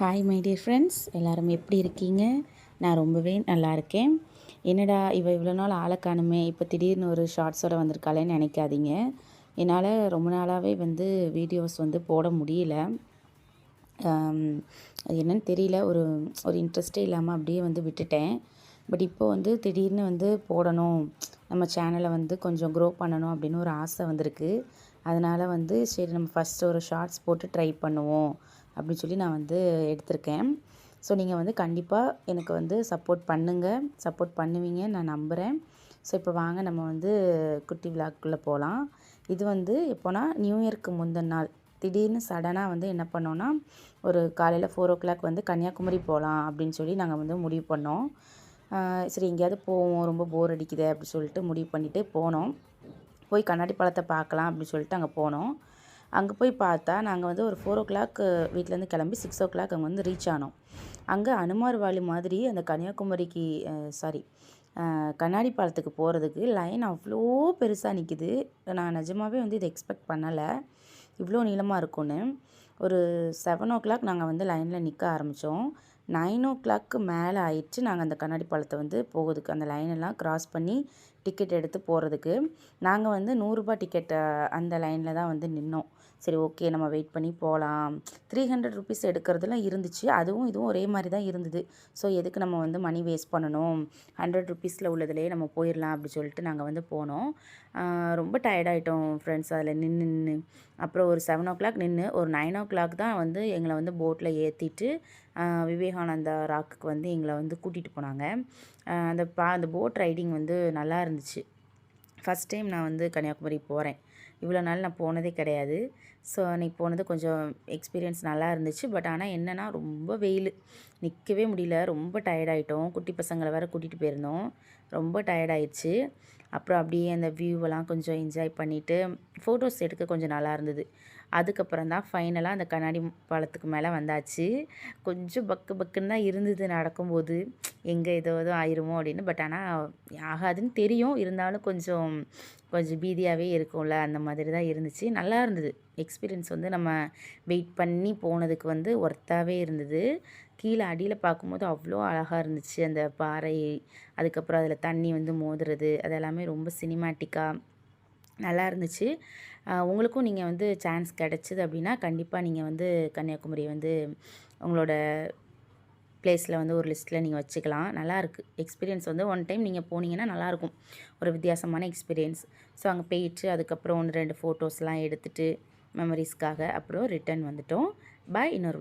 Hi my dear friends, எல்லோரும் எப்படி இருக்கீங்க? நான் ரொம்பவே நல்லா இருக்கேன். என்னடா இவ்வளோ நாள் ஆளை காணுமே, இப்போ திடீர்னு ஒரு ஷார்ட்ஸோட வந்திருக்காளேன்னு நினைக்காதீங்க. என்னால் ரொம்ப நாளாகவே வீடியோஸ் போட முடியல. அது என்னன்னு தெரியல, ஒரு ஒரு இன்ட்ரெஸ்ட்டே இல்லாமல் அப்படியே விட்டுட்டேன். பட் இப்போ திடீர்னு போடணும், நம்ம சேனலை கொஞ்சம் க்ரோ பண்ணணும் அப்படின்னு ஒரு ஆசை வந்திருக்கு. அதனால் சரி நம்ம ஃபஸ்ட்டு ஒரு ஷார்ட்ஸ் போட்டு ட்ரை பண்ணுவோம் அப்படின்னு சொல்லி நான் எடுத்திருக்கேன். ஸோ நீங்கள் கண்டிப்பாக எனக்கு சப்போர்ட் பண்ணுங்கள், சப்போர்ட் பண்ணுவீங்க நான் நம்புகிறேன். ஸோ இப்போ வாங்க நம்ம குட்டி விளாக்குள்ளே போகலாம். இது எப்போனா நியூ இயர்க்கு முந்தின நாள் திடீர்னு சடனாக என்ன பண்ணோன்னா, ஒரு காலையில் 4 o'clock கன்னியாகுமரி போகலாம் அப்படின்னு சொல்லி நாங்கள் முடிவு பண்ணோம். சரி எங்கேயாவது போவோம், ரொம்ப போர் அடிக்குது அப்படி சொல்லிட்டு முடிவு பண்ணிவிட்டு போனோம். போய் கண்ணாடி பழத்தை பார்க்கலாம் அப்படின்னு சொல்லிட்டு அங்கே போனோம். அங்கே போய் பார்த்தா நாங்கள் ஒரு 4 o'clock வீட்டிலேருந்து கிளம்பி 6 o'clock அங்கே ரீச் ஆனோம். அங்கே அனுமார் வாலி மாதிரி அந்த கன்னியாகுமரிக்கு கண்ணாடி பாலத்துக்கு போகிறதுக்கு லைன் அவ்வளோ பெருசாக நிற்கிது. நான் நிஜமாகவே இதை எக்ஸ்பெக்ட் பண்ணலை, இவ்வளோ நீளமாக இருக்கும்னு. ஒரு 7 o'clock நாங்கள் லைனில் நிற்க ஆரம்பித்தோம். 9 o'clock மேலே ஆயிடுச்சு நாங்கள் அந்த கண்ணாடி பாலத்தை போகிறதுக்கு, அந்த லைனெல்லாம் க்ராஸ் பண்ணி டிக்கெட் எடுத்து போகிறதுக்கு. நாங்கள் ₹100 டிக்கெட் அந்த லைனில் தான் நின்னோம். சரி ஓகே நம்ம வெயிட் பண்ணி போகலாம். ₹300 எடுக்கிறதுலாம் இருந்துச்சு, அதுவும் இதுவும் ஒரே மாதிரி தான் இருந்தது. ஸோ எதுக்கு நம்ம மணி வேஸ்ட் பண்ணணும், ₹100 உள்ளதுலேயே நம்ம போயிடலாம் அப்படி சொல்லிட்டு நாங்கள் போனோம். ரொம்ப டயர்டாயிட்டோம் ஃப்ரெண்ட்ஸ் அதில் நின்று நின்று. அப்புறம் ஒரு 7 o'clock நின்று ஒரு 9 o'clock தான் எங்களை போட்டில் ஏற்றிட்டு விவேகானந்தா ராக்குக்கு எங்களை கூட்டிகிட்டு போனாங்க. அந்த போட் ரைடிங் நல்லா இருந்துச்சு. ஃபஸ்ட் டைம் நான் கன்னியாகுமரி போகிறேன். இவ்வளோ நாள் நான் போனதே கிடையாது. ஸோ அன்றைக்கி போனது கொஞ்சம் எக்ஸ்பீரியன்ஸ் நல்லா இருந்துச்சு. பட் ஆனால் என்னென்னா ரொம்ப வெயில், நிற்கவே முடியல, ரொம்ப டயர்டாயிட்டோம். குட்டி பசங்களை வேறு கூட்டிகிட்டு போயிருந்தோம், ரொம்ப டயர்டாயிடுச்சு. அப்புறம் அப்படியே அந்த வியூவெல்லாம் கொஞ்சம் என்ஜாய் பண்ணிவிட்டு ஃபோட்டோஸ் எடுக்க கொஞ்சம் நல்லா இருந்தது. அதுக்கப்புறம் தான் ஃபைனலாக அந்த கண்ணாடி பாலத்துக்கு மேலே வந்தாச்சு. கொஞ்சம் பக்கு பக்குன்னு தான் இருந்தது நடக்கும்போது, எங்கே ஏதோ ஆயிருமோ அப்படின்னு. பட் ஆனால் ஆகாதுன்னு தெரியும், இருந்தாலும் கொஞ்சம் பீதியாகவே இருக்கும்ல, அந்த மாதிரி தான் இருந்துச்சு. நல்லா இருந்தது எக்ஸ்பீரியன்ஸ். நம்ம வெயிட் பண்ணி போனதுக்கு ஒர்த்தாகவே இருந்தது. கீழே அடியில் பார்க்கும்போது அவ்வளோ அழகாக இருந்துச்சு அந்த பாறை. அதுக்கப்புறம் அதில் தண்ணி மோதுறது, அதெல்லாமே ரொம்ப சினிமேட்டிக்காக நல்லா இருந்துச்சு. உங்களுக்கும் நீங்கள் சான்ஸ் கிடச்சிது அப்படின்னா கண்டிப்பாக நீங்கள் கன்னியாகுமரி உங்களோட ப்ளேஸில் ஒரு லிஸ்ட்டில் நீங்கள் வச்சுக்கலாம். நல்லாயிருக்கு எக்ஸ்பீரியன்ஸ். ஒன் டைம் நீங்கள் போனீங்கன்னா நல்லாயிருக்கும், ஒரு வித்தியாசமான எக்ஸ்பீரியன்ஸ். ஸோ அங்கே போயிட்டு அதுக்கப்புறம் 1, 2 ஃபோட்டோஸ்லாம் எடுத்துகிட்டு மெமரிஸ்க்காக அப்புறம் ரிட்டன் வந்துட்டோம். பாய். இன்னொரு